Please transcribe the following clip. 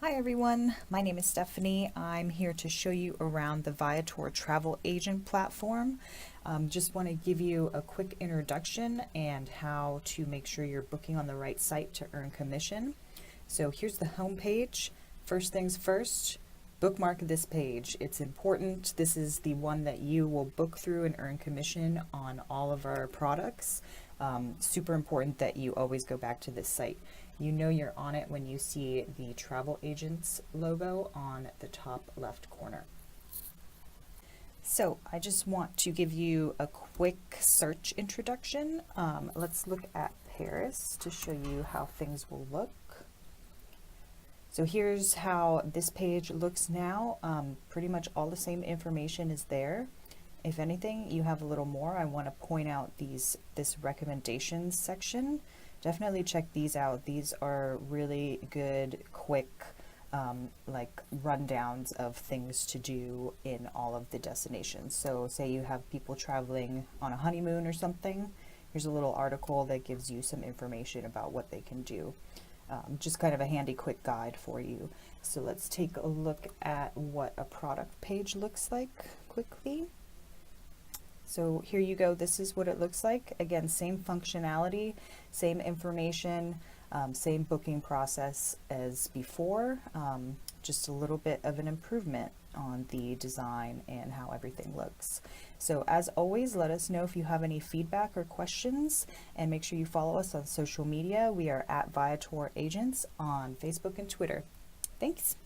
Hi everyone, my name is Stephanie. I'm here to show you around the Viator Travel Agent Platform. Just want to give you a quick introduction and how to make sure you're booking on the right site to earn commission. So here's the home page. First things first, bookmark this page. It's important. This is the one that you will book through and earn commission on all of our products. Super important that you always go back to this site. You know you're on it when you see the travel agents logo on the top left corner. So I just want to give you a quick search introduction. Let's look at Paris to show you how things will look. So here's how this page looks now. Pretty much all the same information is there. If anything, you have a little more. I want to point out this recommendations section. Definitely check these out. These are really good, quick, like rundowns of things to do in all of the destinations. So say you have people traveling on a honeymoon or something. Here's a little article that gives you some information about what they can do. Just kind of a handy quick guide for you. So let's take a look at what a product page looks like quickly. So here you go, this is what it looks like. Again, same functionality, same information, same booking process as before, just a little bit of an improvement on the design and how everything looks. So as always, let us know if you have any feedback or questions, and make sure you follow us on social media. We are at Viator Agents on Facebook and Twitter. Thanks.